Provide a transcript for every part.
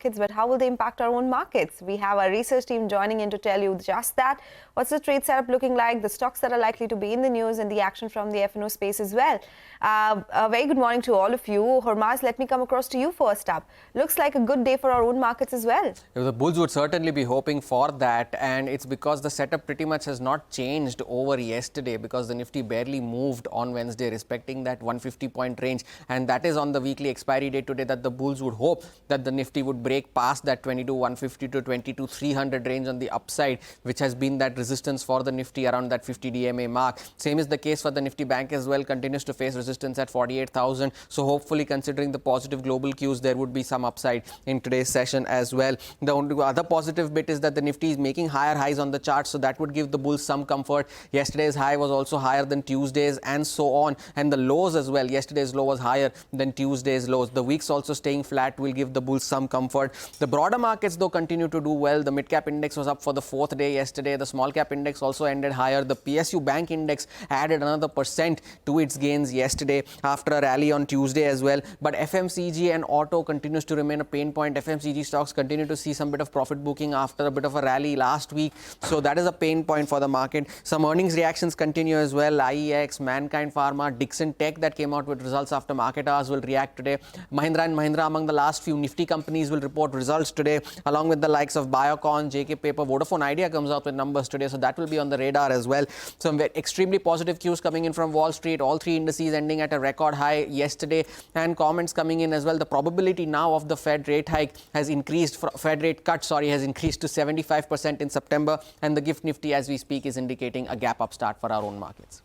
but how will they impact our own markets? We have our research team joining in to tell you just that. What's the trade setup looking like, the stocks that are likely to be in the news, and the action from the F&O space as well. A very good morning to all of you. Hormaz, let me come across to you first up. Looks like a good day for our own markets as well. The bulls would certainly be hoping for that, and it's because the setup pretty much has not changed over yesterday, because the Nifty barely moved on Wednesday, respecting that 150-point range, and that is on the weekly expiry day today that the bulls would hope that the Nifty would break past that 22,150 to 22,300 range on the upside, which has been that resistance for the Nifty around that 50 DMA mark. Same is the case for the Nifty Bank as well, continues to face resistance at 48,000. So hopefully, considering the positive global cues, there would be some upside in today's session as well. The only other positive bit is that the Nifty is making higher highs on the chart, so that would give the bulls some comfort. Yesterday's high was also higher than Tuesday's, and so on, and the lows as well. Yesterday's low was higher than Tuesday's lows. The week's also staying flat will give the bulls some comfort. The broader markets, though, continue to do well. The mid-cap index was up for the fourth day yesterday. The small-cap index also ended higher. The PSU Bank index added another % to its gains yesterday after a rally on Tuesday as well. But FMCG and auto continues to remain a pain point. FMCG stocks continue to see some bit of profit booking after a bit of a rally last week. So that is a pain point for the market. Some earnings reactions continue as well. IEX, Mankind Pharma, Dixon Tech that came out with results after market hours will react today. Mahindra & Mahindra, among the last few Nifty companies, will report results today, along with the likes of Biocon, JK Paper. Vodafone Idea comes out with numbers today, so that will be on the radar as well. Some extremely positive cues coming in from Wall Street. All three indices ending at a record high yesterday, and comments coming in as well. The probability now of the Fed rate hike has increased, Fed rate cut, has increased to 75% in September, and the GIFT Nifty as we speak is indicating a gap up start for our own markets.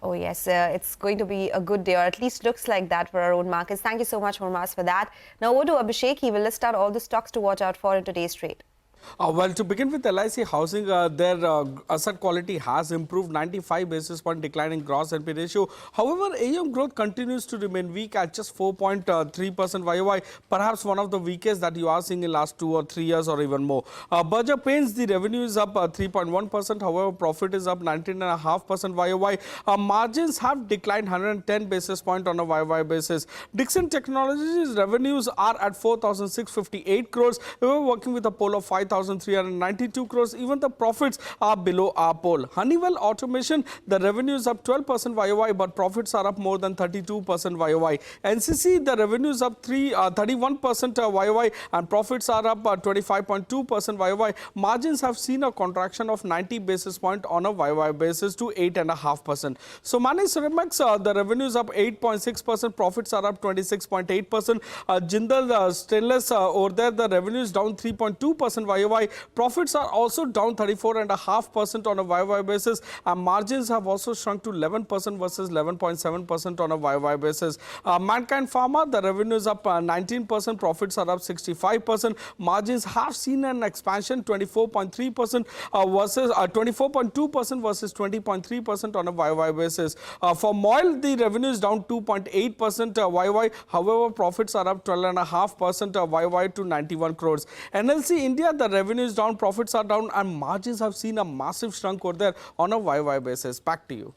Oh, yes, it's going to be a good day, or at least looks like that for our own markets. Thank you so much, Hormaz, for that. Now, over to Abhishek. He will list out all the stocks to watch out for in today's trade. Well, to begin with LIC Housing, their asset quality has improved, 95 basis point decline in gross NP ratio. However, AUM growth continues to remain weak at just 4.3% YOY, perhaps one of the weakest that you are seeing in last 2 or 3 years or even more. Berger Paints, the revenue is up 3.1%. However, profit is up 19.5% YOY. Margins have declined 110 basis point on a YOY basis. Dixon Technologies revenues are at 4,658 crores. We were working with a poll of 5,392 crores. Even the profits are below our poll. Honeywell Automation, the revenue is up 12% YOY, but profits are up more than 32% YOY. NCC, the revenue is up 31% YOY, and profits are up 25.2% YOY. Margins have seen a contraction of 90 basis point on a YOY basis to 8.5%. So Mani Ceramics, the revenue is up 8.6%, profits are up 26.8%. Jindal Stainless, over there, the revenue is down 3.2% YOY. Profits are also down 34.5% on a YOY basis, and margins have also shrunk to 11% versus 11.7% on a YOY basis. Mankind Pharma, the revenue is up 19%, profits are up 65%. Margins have seen an expansion, 24.3% versus 24.2% versus 20.3% on a YOY basis. For Moil, the revenue is down 2.8% YOY. However, profits are up 12.5% YOY to 91 crores. NLC India, the revenue is down, profits are down, and margins have seen a massive shrunk over there on a YOY basis. Back to you.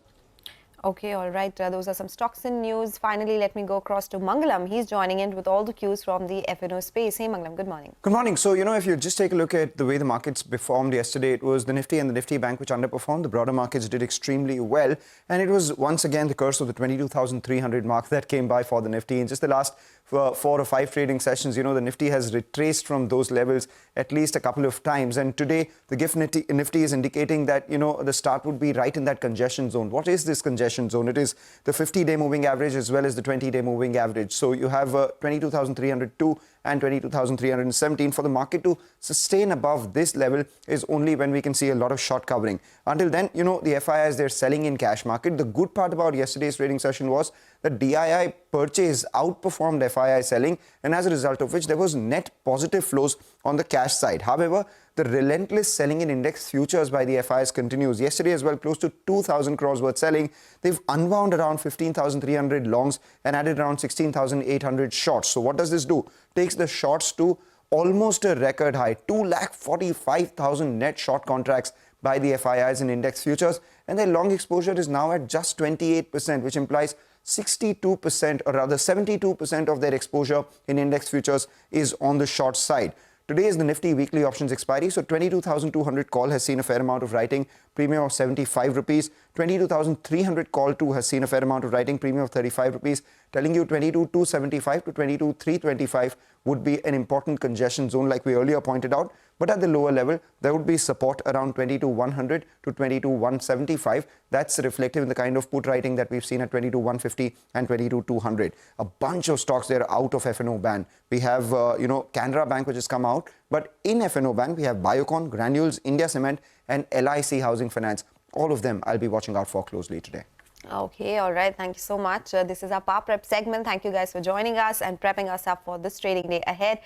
Okay, all right. Those are some stocks in news. Finally, let me go across to Mangalam. He's joining in with all the cues from the F&O space. Hey, Mangalam, good morning. Good morning. So, if you just take a look at the way the markets performed yesterday, it was the Nifty and the Nifty Bank which underperformed. The broader markets did extremely well. And it was once again the curse of the 22,300 mark that came by for the Nifty. In just the last 4 or 5 trading sessions, the Nifty has retraced from those levels at least a couple of times. And today, the GIFT Nifty is indicating that, the start would be right in that congestion zone. What is this congestion zone? It is the 50-day moving average as well as the 20-day moving average. So you have 22,302 and 22,317. For the market to sustain above this level is only when we can see a lot of short covering. Until then, the FIIs, they're selling in cash market. The good part about yesterday's trading session was that DII purchase outperformed FII selling, and as a result of which there was net positive flows on the cash side. However, the relentless selling in index futures by the FIs continues. Yesterday as well, close to 2,000 crores worth selling. They've unwound around 15,300 longs and added around 16,800 shorts. So what does this do? Takes the shorts to almost a record high, 2,45,000 net short contracts by the FIIs in index futures, and their long exposure is now at just 28%, which implies 62% or rather 72% of their exposure in index futures is on the short side. Today is the Nifty weekly options expiry, so 22,200 call has seen a fair amount of writing, premium of 75 rupees. 22,300 call too has seen a fair amount of writing, premium of 35 rupees. Telling you 22,275 to 22,325 would be an important congestion zone like we earlier pointed out. But at the lower level, there would be support around 22,100 to 22,175. That's reflective in the kind of put writing that we've seen at 22,150 and 22,200. A bunch of stocks there out of F&O ban. We have, Canara Bank, which has come out. But in F&O ban, we have Biocon, Granules, India Cement, and LIC Housing Finance. All of them I'll be watching out for closely today. Okay, all right. Thank you so much. This is our Power Prep segment. Thank you guys for joining us and prepping us up for this trading day ahead.